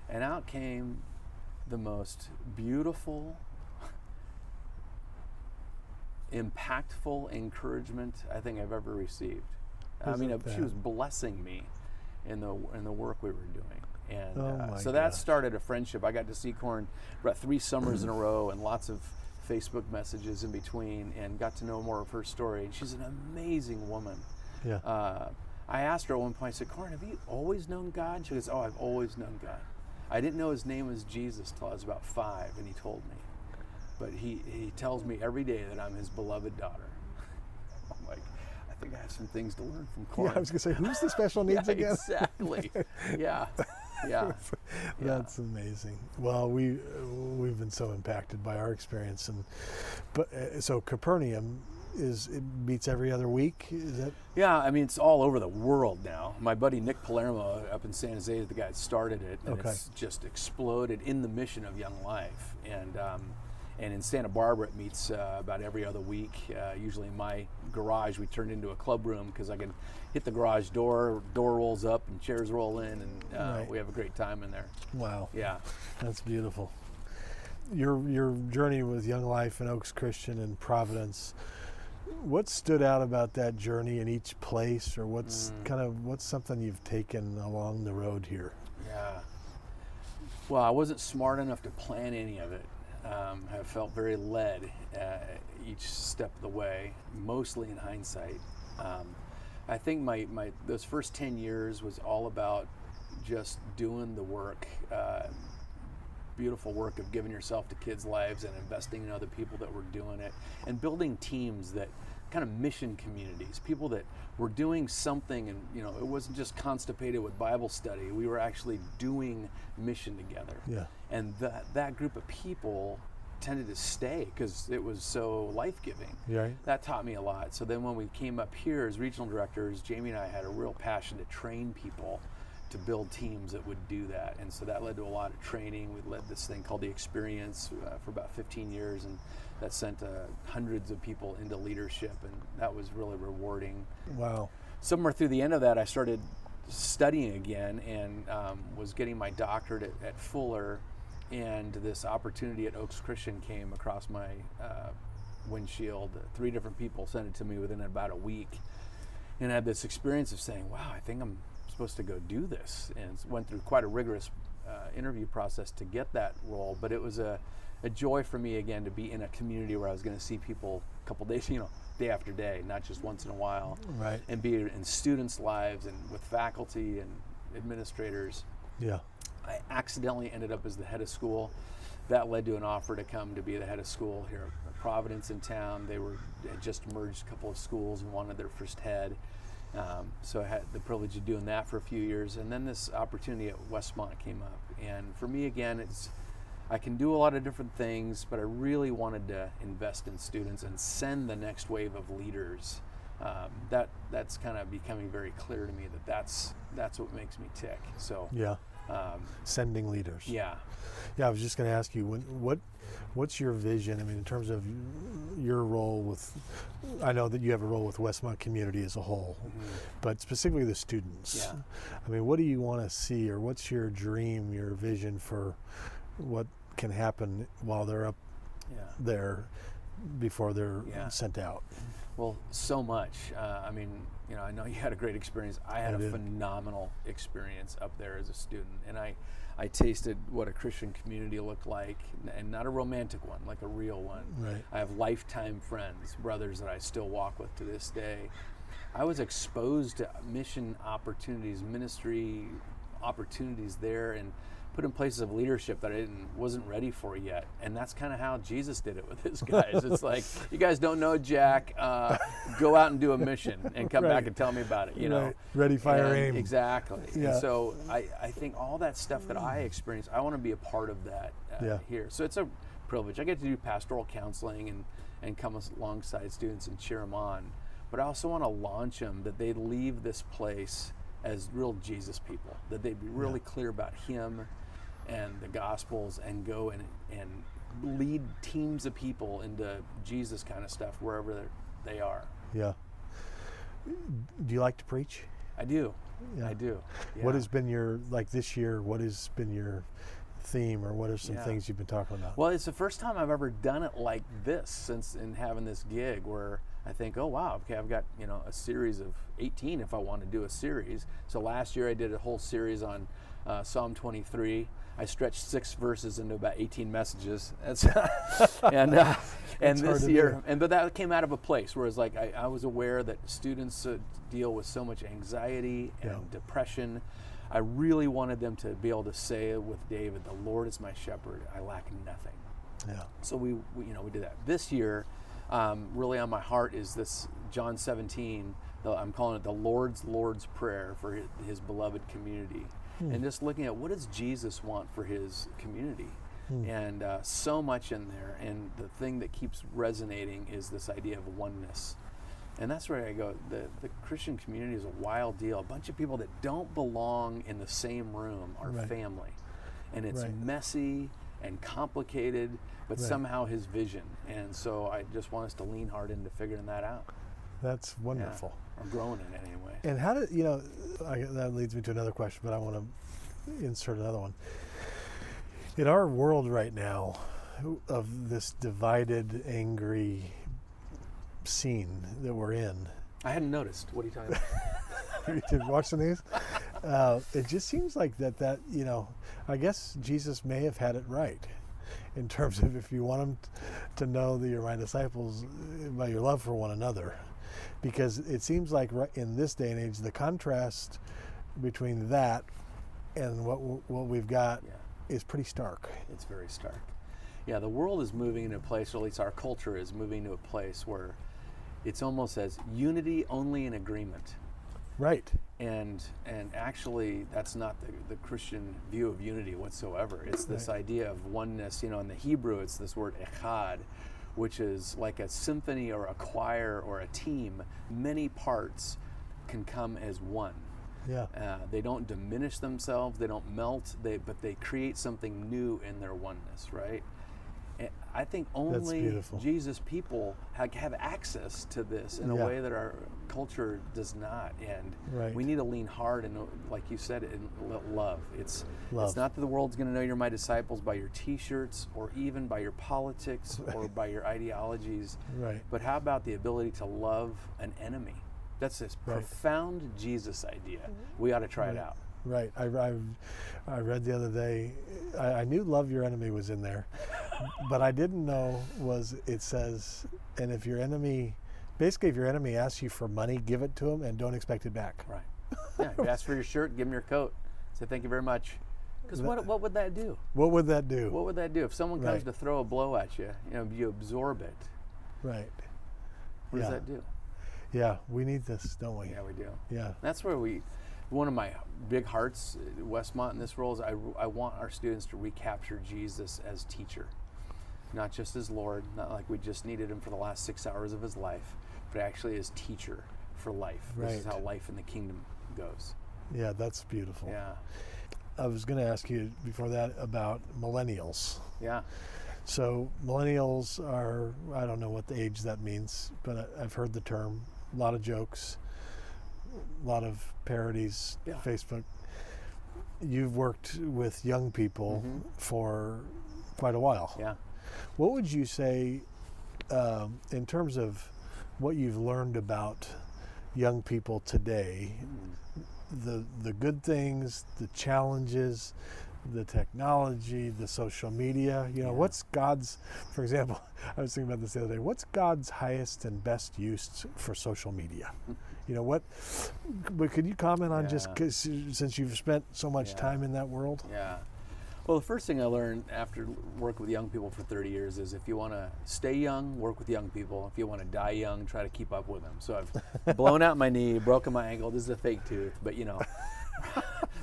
And out came the most beautiful, impactful encouragement I think I've ever received. She was blessing me in the work we were doing. And so that started a friendship. I got to see Corin about 3 summers in a row, and lots of Facebook messages in between, and got to know more of her story. And she's an amazing woman. I asked her at one point, I said, "Corin, have you always known God?" She goes, "Oh, I've always known God. I didn't know his name was Jesus till I was about 5, and he told me. But he tells me every day that I'm his beloved daughter." I'm like, I think I have some things to learn from Corin. Yeah, I was going to say, who's the special needs again? Exactly. Yeah. That's amazing. Well, we've been so impacted by our experience, so Capernaum it meets every other week. Is that? Yeah, I mean, it's all over the world now. My buddy Nick Palermo up in San Jose is the guy that started it, and it's just exploded in the mission of Young Life. And in Santa Barbara, it meets about every other week. Usually in my garage, we turned into a club room because I can hit the garage door rolls up and chairs roll in, and we have a great time in there. Wow. Yeah. That's beautiful. Your journey with Young Life and Oaks Christian and Providence, what stood out about that journey in each place, or what's something you've taken along the road here? Yeah. Well, I wasn't smart enough to plan any of it. I felt very led each step of the way, mostly in hindsight. I think those first 10 years was all about just doing the work, beautiful work of giving yourself to kids' lives and investing in other people that were doing it, and building teams that kind of mission communities, people that were doing something, and it wasn't just constipated with Bible study. We were actually doing mission together. Yeah. And that group of people tended to stay because it was so life-giving. Right. That taught me a lot. So then when we came up here as regional directors, Jamie and I had a real passion to train people to build teams that would do that. And so that led to a lot of training. We led this thing called The Experience for about 15 years, and that sent hundreds of people into leadership, and that was really rewarding. Wow. Somewhere through the end of that, I started studying again and was getting my doctorate at Fuller, and this opportunity at Oaks Christian came across my windshield. 3 different people sent it to me within about a week, and I had this experience of saying, wow, I think I'm supposed to go do this, and went through quite a rigorous interview process to get that role. But it was a joy for me again to be in a community where I was going to see people a couple days, day after day, not just once in a while, right? And be in students' lives and with faculty and administrators. Yeah. I accidentally ended up as the head of school. That led to an offer to come to be the head of school here at Providence in town. They had just merged a couple of schools and wanted their first head. So I had the privilege of doing that for a few years, and then this opportunity at Westmont came up. And for me, again, I can do a lot of different things, but I really wanted to invest in students and send the next wave of leaders. That's kind of becoming very clear to me that's what makes me tick. So yeah, sending leaders. Yeah. I was just going to ask you, what's your vision? I mean, in terms of your role with, I know that you have a role with Westmont community as a whole, but specifically the students. Yeah. I mean, what do you want to see, or what's your dream, your vision for what can happen while they're up there before they're sent out? Well, so much. I mean, I know you had a great experience. I had a phenomenal experience up there as a student, and I tasted what a Christian community looked like, and not a romantic one, like a real one. Right. I have lifetime friends, brothers that I still walk with to this day. I was exposed to mission opportunities, ministry opportunities there, and put in places of leadership that I wasn't ready for yet. And that's kind of how Jesus did it with his guys. It's like, you guys don't know Jack, go out and do a mission and come back and tell me about it, you know. Ready, fire, aim. Exactly. Yeah. And so I think all that stuff that I experienced, I want to be a part of that here. So it's a privilege. I get to do pastoral counseling and come alongside students and cheer them on. But I also want to launch them, that they leave this place as real Jesus people, that they'd be really clear about him and the Gospels, and go and lead teams of people into Jesus kind of stuff wherever they are. Yeah. Do you like to preach? I do. Yeah. I do. Yeah. What has been your, like this year, what has been your theme, or what are some things you've been talking about? Well, it's the first time I've ever done it like this since in having this gig, where I think, oh wow, okay, I've got a series of 18 if I want to do a series. So last year I did a whole series on Psalm 23. I stretched 6 verses into about 18 messages. That's and this year, but that came out of a place where it's like I was aware that students deal with so much anxiety and depression. I really wanted them to be able to say with David, "The Lord is my shepherd; I lack nothing." Yeah. So we did that. This year, really on my heart is this John 17. I'm calling it the Lord's Prayer for his beloved community. And just looking at, what does Jesus want for his community? And so much in there. And the thing that keeps resonating is this idea of oneness. And that's where I go, the Christian community is a wild deal. A bunch of people that don't belong in the same room are family. And it's messy and complicated, but somehow his vision. And so I just want us to lean hard into figuring that out. That's wonderful. Or growing in it anyway. And how did, that leads me to another question, but I want to insert another one. In our world right now, of this divided, angry scene that we're in. I hadn't noticed. What are you talking about? You did watch the news? It just seems like that, I guess Jesus may have had it right in terms of, if you want them to know that you're my disciples by your love for one another. Because it seems like in this day and age, the contrast between that and what we've got is pretty stark. It's very stark. Yeah, the world is moving into a place, or at least our culture is moving to a place where it's almost as unity only in agreement. Right. And actually, that's not the Christian view of unity whatsoever. It's this idea of oneness. In the Hebrew, it's this word echad, which is like a symphony or a choir or a team. Many parts can come as one. Yeah. They don't diminish themselves, they don't melt, but they create something new in their oneness, right? And I think only Jesus people have access to this in a way that our culture does not. And we need to lean hard and, like you said, in love. It's not that the world's going to know you're my disciples by your t-shirts or even by your politics or by your ideologies. Right. But how about the ability to love an enemy? That's this profound Jesus idea. We ought to try it out. Right. I read the other day, I knew love your enemy was in there, but I didn't know it says, and if your enemy asks you for money, give it to him and don't expect it back. Right. Yeah, if you ask for your shirt, give him your coat. Say thank you very much. Because what would that do? What would that do? What would that do if someone comes Right. to throw a blow at you? You absorb it. Right. What does Yeah. that do? Yeah, we need this, don't we? Yeah, we do. Yeah. That's where one of my big hearts at Westmont in this role is I want our students to recapture Jesus as teacher, not just as Lord, not like we just needed him for the last 6 hours of his life, but actually as teacher for life. This is Right. how life in the kingdom goes. Yeah, that's beautiful. Yeah. I was going to ask you before that about millennials. Yeah. So millennials are, I don't know what the age that means, but I've heard the term. A lot of jokes, a lot of parodies, Yeah. Facebook. You've worked with young people Mhm. for quite a while. Yeah. What would you say in terms of what you've learned about young people today, the good things, the challenges, the technology, the social media, Yeah. what's God's, for example, I was thinking about this the other day, what's God's highest and best use for social media? But could you comment on just, Yeah. 'cause since you've spent so much Yeah. time in that world? Yeah. Well, the first thing I learned after working with young people for 30 years is if you want to stay young, work with young people. If you want to die young, try to keep up with them. So I've blown out my knee, broken my ankle. This is a fake tooth, but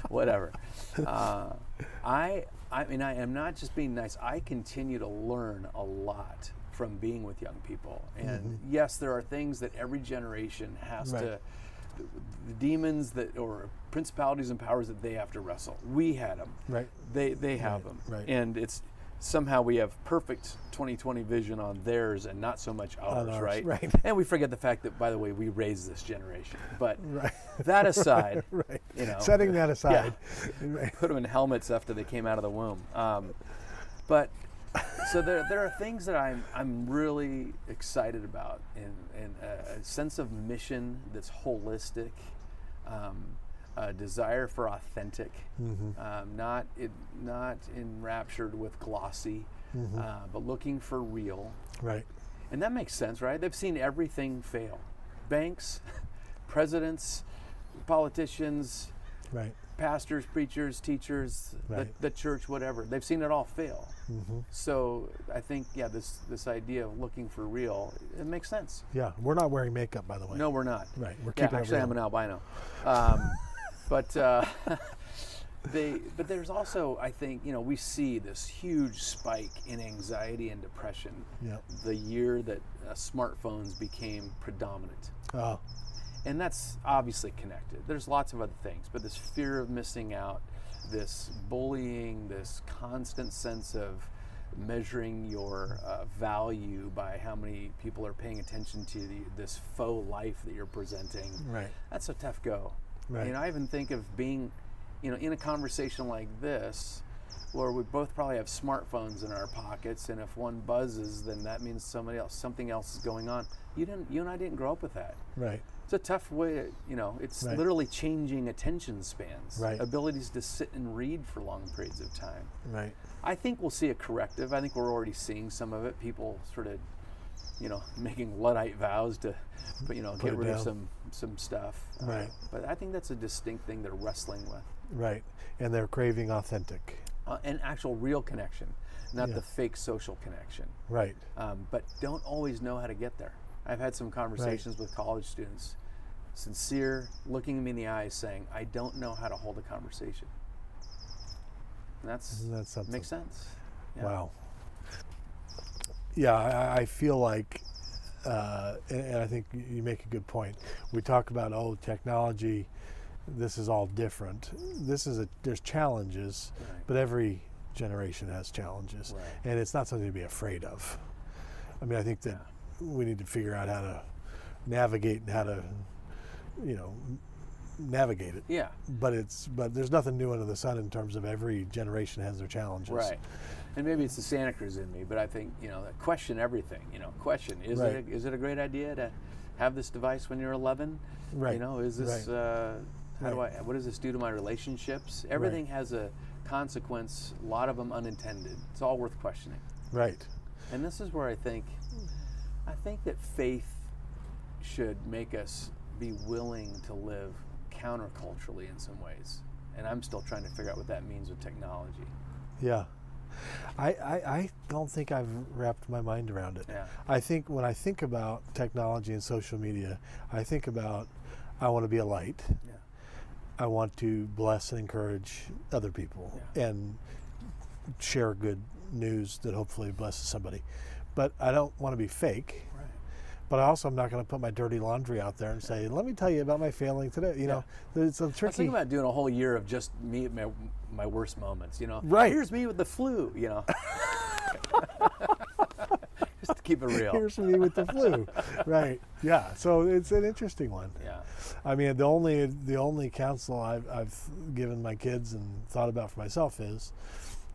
whatever. I mean, I am not just being nice. I continue to learn a lot from being with young people. And yes, there are things that every generation has Right. to, the demons or principalities and powers that they have to wrestle. We had them. Right. They have them. right. And it's somehow we have perfect 2020 vision on theirs and not so much ours, ours, right? right. And we forget the fact that, by the way, we raised this generation. But Right. that aside, Right. you know, Setting that aside. Right. put them in helmets after they came out of the womb. But so there are things that I'm really excited about, and a sense of mission that's holistic, a desire for authentic, not enraptured with glossy, but looking for real. Right. And that makes sense, right? They've seen everything fail. Banks, presidents, politicians, Right. pastors, preachers, teachers, Right. the church, whatever. They've seen it all fail. So I think, this idea of looking for real, it makes sense. Yeah. We're not wearing makeup, by the way. No, we're not. Right. We're Yeah, keeping it actually, I'm real. an albino. But there's also, I think, we see this huge spike in anxiety and depression Yep. the year that smartphones became predominant. Oh, And that's obviously connected. There's lots of other things, but this fear of missing out, this bullying, this constant sense of measuring your value by how many people are paying attention to this faux life that you're presenting. right. That's a tough go. Right. I even think of being, in a conversation like this, where we both probably have smartphones in our pockets, and if one buzzes, then that means something else is going on. You and I didn't grow up with that. Right. It's a tough way, it's Right. literally changing attention spans, Right. abilities to sit and read for long periods of time. Right. I think we'll see a corrective. I think we're already seeing some of it. People sort of, making Luddite vows to, get it rid of down. some stuff. Right. But I think that's a distinct thing they're wrestling with. Right. And they're craving authentic. An actual real connection, not Yeah. the fake social connection. Right. But don't always know how to get there. I've had some conversations with college students, sincere, looking me in the eyes saying, I don't know how to hold a conversation. And Isn't that something? makes sense. Yeah. Wow. Yeah, I feel like, and I think you make a good point. We talk about, technology, this is all different. There's challenges, Right. but every generation has challenges. Right. And it's not something to be afraid of. I mean, I think that we need to figure out how to navigate and how to, navigate it. Yeah. But there's nothing new under the sun in terms of every generation has their challenges. Right. And maybe it's the Santa Cruz in me, but I think, question everything. Question, is Right. it a great idea to have this device when you're 11? Right. Is this, Right. what does this do to my relationships? Everything has a consequence, a lot of them unintended. It's all worth questioning. Right. And this is where I think that faith should make us be willing to live counterculturally in some ways. and I'm still trying to figure out what that means with technology. Yeah. I don't think I've wrapped my mind around it. Yeah. I think when I think about technology and social media, I think about I want to be a light. Yeah. I want to bless and encourage other people and share good news that hopefully blesses somebody. But I don't want to be fake. Right. But I also am not going to put my dirty laundry out there and say, let me tell you about my failing today. You know, it's a tricky. I was thinking about doing a whole year of just me at my worst moments, you know. Right. Here's me with the flu, you know. Just to keep it real. Here's me with the flu. Right. Yeah. So it's an interesting one. Yeah. I mean, the only counsel I've given my kids and thought about for myself is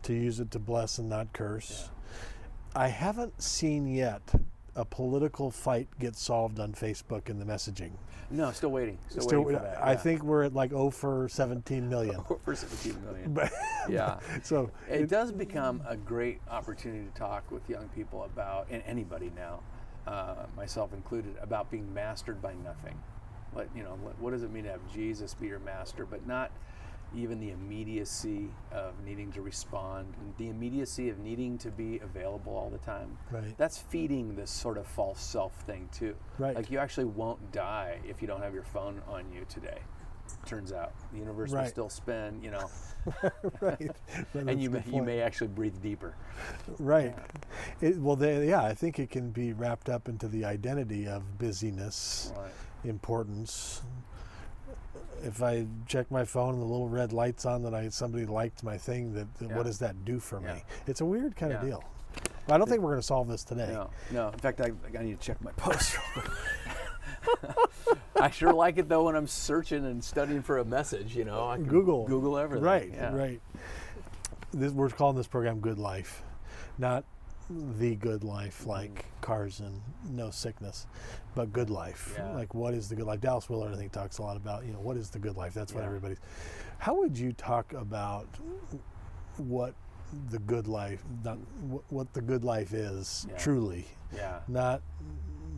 to use it to bless and not curse. Yeah. I haven't seen yet a political fight get solved on Facebook in the messaging. No, still waiting. Still waiting for that. I think we're at like 0 for 17 million. 0 for 17 million. But, yeah. So it does become a great opportunity to talk with young people about, and anybody now, myself included, about being mastered by nothing. What does it mean to have Jesus be your master, but not even the immediacy of needing to respond, the immediacy of needing to be available all the time. Right. That's feeding this sort of false self thing too. Right. Like you actually won't die if you don't have your phone on you today. Turns out the universe will still spin, you know. Right. And you may actually breathe deeper. Right. Yeah. I think it can be wrapped up into the identity of busyness, importance. If I check my phone and the little red light's on that somebody liked my thing, what does that do for me? It's a weird kind of deal. But I don't think we're going to solve this today. No. In fact, I need to check my post. I sure like it though when I'm searching and studying for a message. You know, I can Google everything. Right. Right. We're calling this program "Good Life," not the good life like cars and no sickness, but good life. Like, what is the good life? Dallas Willard, I think, talks a lot about, what is the good life? That's what everybody's. How would you talk about what the good life, not what the good life is truly? Not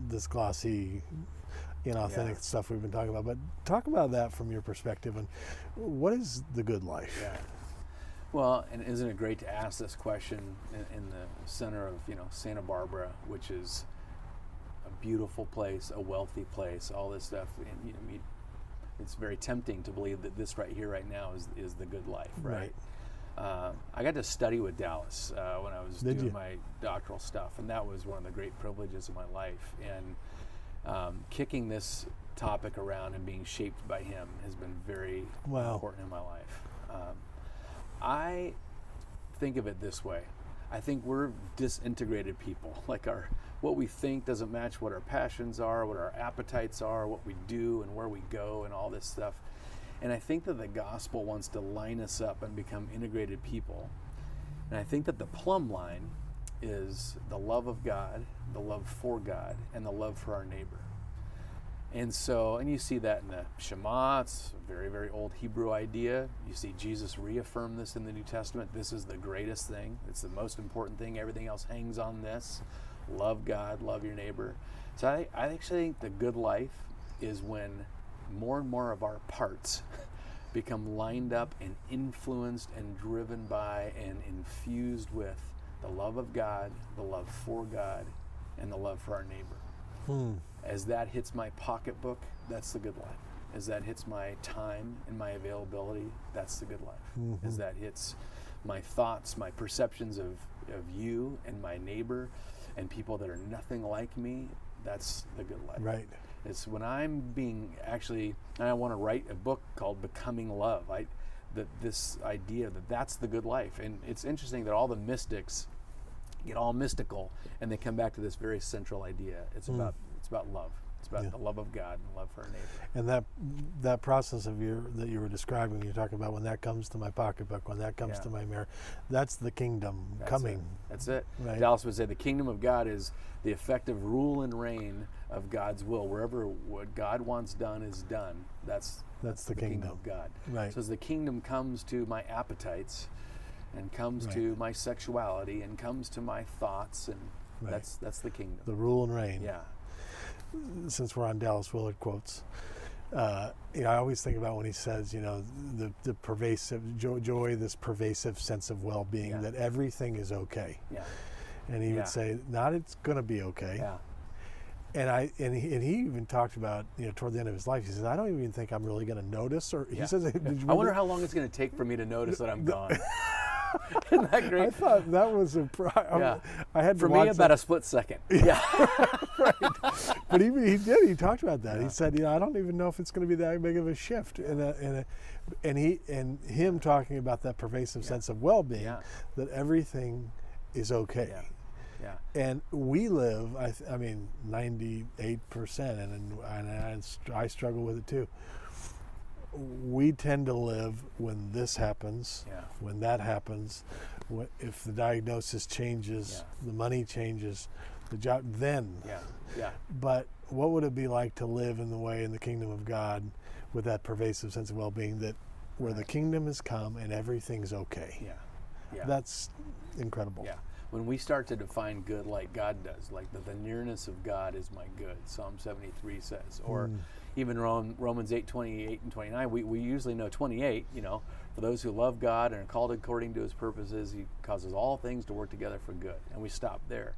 this glossy, inauthentic stuff we've been talking about, but talk about that from your perspective. And what is the good life? Well, and isn't it great to ask this question in the center of, Santa Barbara, which is a beautiful place, a wealthy place, all this stuff. And, it's very tempting to believe that this right here, right now, is the good life, right? I got to study with Dallas when I was doing my doctoral stuff, and that was one of the great privileges of my life. And kicking this topic around and being shaped by him has been very important in my life. I think of it this way. I think we're disintegrated people. Like what we think doesn't match what our passions are, what our appetites are, what we do and where we go and all this stuff. And I think that the gospel wants to line us up and become integrated people. And I think that the plumb line is the love of God, the love for God, and the love for our neighbor. And you see that in the Shema. It's a very, very old Hebrew idea. You see Jesus reaffirm this in the New Testament. This is the greatest thing. It's the most important thing. Everything else hangs on this. Love God, love your neighbor. So I actually think the good life is when more and more of our parts become lined up and influenced and driven by and infused with the love of God, the love for God, and the love for our neighbor. As that hits my pocketbook, that's the good life. As that hits my time and my availability, that's the good life. As that hits my thoughts, my perceptions of you and my neighbor and people that are nothing like me, that's the good life. Right. It's when I'm being and I want to write a book called Becoming Love. This idea that that's the good life. And it's interesting that all the mystics get all mystical and they come back to this very central idea. It's about love. It's about the love of God and love for our neighbor. And that process that you were describing, you're talking about when that comes to my pocketbook, when that comes to my mirror, that's the kingdom coming. That's it. Right. Dallas would say the kingdom of God is the effective rule and reign of God's will. Wherever what God wants done is done. That's the kingdom of God. Right. So as the kingdom comes to my appetites and comes to my sexuality and comes to my thoughts, and that's the kingdom. The rule and reign. Yeah. Since we're on Dallas Willard quotes, I always think about when he says, the pervasive joy, this pervasive sense of well-being, that everything is okay. Yeah. And he would say, not it's going to be okay. Yeah. And he even talked about, toward the end of his life, he says, I don't even think I'm really going to notice. Or he says, I wonder how long it's going to take for me to notice that I'm gone. Isn't that great? I thought that was I had for to me watch about that. a split second. Yeah. Right. But he did. He talked about that. Yeah. He said, I don't even know if it's going to be that big of a shift. And him talking about that pervasive sense of well-being, that everything is okay. Yeah. Yeah. And we live, 98%, and I struggle with it too. We tend to live when this happens, when that happens, if the diagnosis changes, the money changes, the job, then. Yeah. But what would it be like to live in the kingdom of God with that pervasive sense of well-being, that where the kingdom has come and everything's okay? Yeah. That's incredible. Yeah. When we start to define good like God does, like the nearness of God is my good, Psalm 73 says, or even Romans 8:28 and 29, we usually know 28, for those who love God and are called according to his purposes, he causes all things to work together for good. And we stop there.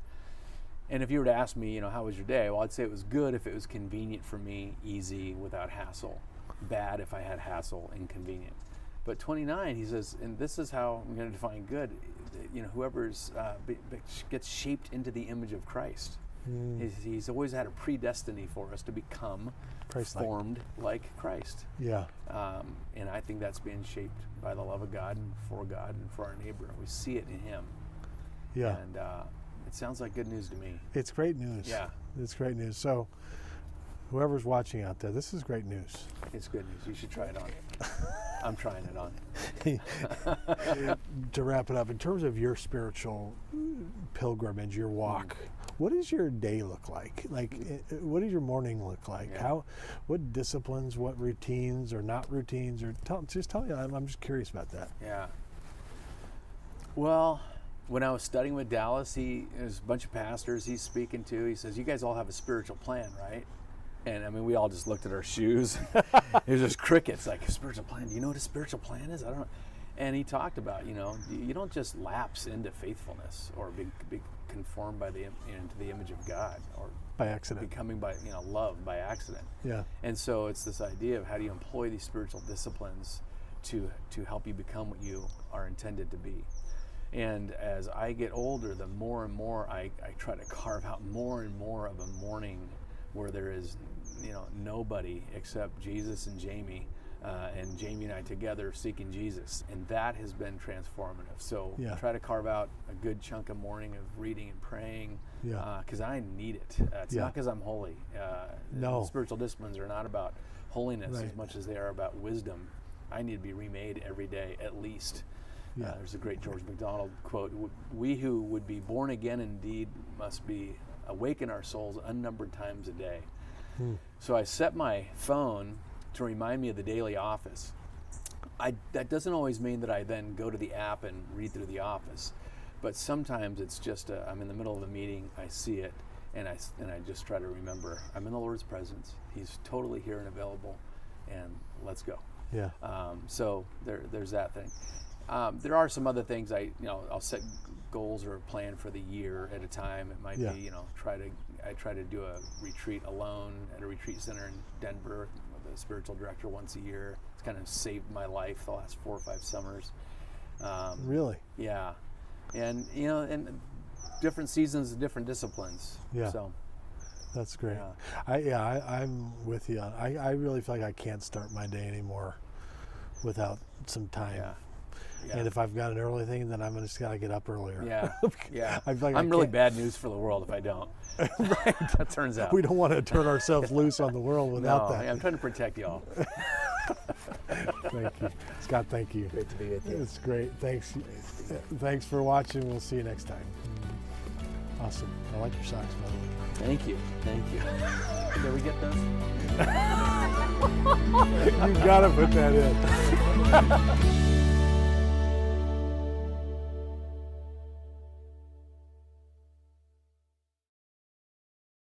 And if you were to ask me, how was your day? Well, I'd say it was good if it was convenient for me, easy, without hassle. Bad if I had hassle, inconvenient. But 29, he says, and this is how I'm going to define good, whoever's gets shaped into the image of Christ. He's always had a predestiny for us to become formed like Christ. Yeah. And I think that's being shaped by the love of God and for our neighbor. We see it in him. Yeah. And it sounds like good news to me. It's great news. Yeah. It's great news. So whoever's watching out there, this is great news. It's good news. You should try it on. I'm trying it on. To wrap it up, in terms of your spiritual pilgrimage, your walk, what does your day look like? What does your morning look like? What disciplines, what routines or not routines, or just tell me. I'm just curious about that. Yeah. Well, when I was studying with Dallas, there's a bunch of pastors he's speaking to. He says, you guys all have a spiritual plan, right? And we all just looked at our shoes. It was just crickets, like, a spiritual plan. Do you know what a spiritual plan is? I don't know. And he talked about, you don't just lapse into faithfulness or be conformed into the image of God, or by accident, becoming loved by accident. Yeah. And so it's this idea of how do you employ these spiritual disciplines to help you become what you are intended to be. And as I get older, the more and more I try to carve out more and more of a morning where there is nobody except Jesus and Jamie, and Jamie and I together seeking Jesus, and that has been transformative. So try to carve out a good chunk of morning of reading and praying, because I need it. It's not because I'm holy. No. Spiritual disciplines are not about holiness as much as they are about wisdom. I need to be remade every day, at least. There's a great George MacDonald quote: "We who would be born again indeed must be awaken our souls unnumbered times a day." So I set my phone to remind me of the daily office. That doesn't always mean that I then go to the app and read through the office, but sometimes it's just I'm in the middle of a meeting, I see it, and I just try to remember I'm in the Lord's presence. He's totally here and available, and let's go. Yeah. So there's that thing. There are some other things I'll set goals or a plan for the year at a time. It might be I try to do a retreat alone at a retreat center in Denver with a spiritual director once a year. It's kind of saved my life the last 4 or 5 summers. Really? Yeah, and and different seasons, different disciplines. Yeah. So that's great. I'm with you. I really feel like I can't start my day anymore without some time. Yeah. And if I've got an early thing, then I'm just got to get up earlier. Yeah. I feel like I'm really bad news for the world if I don't. That turns out. We don't want to turn ourselves loose on the world without that. I'm trying to protect y'all. Thank you. Scott, thank you. Great to be with you. It's great. Thanks. Thanks for watching. We'll see you next time. Awesome. I like your socks, by the way. Thank you. Did we get those? You got to put that in.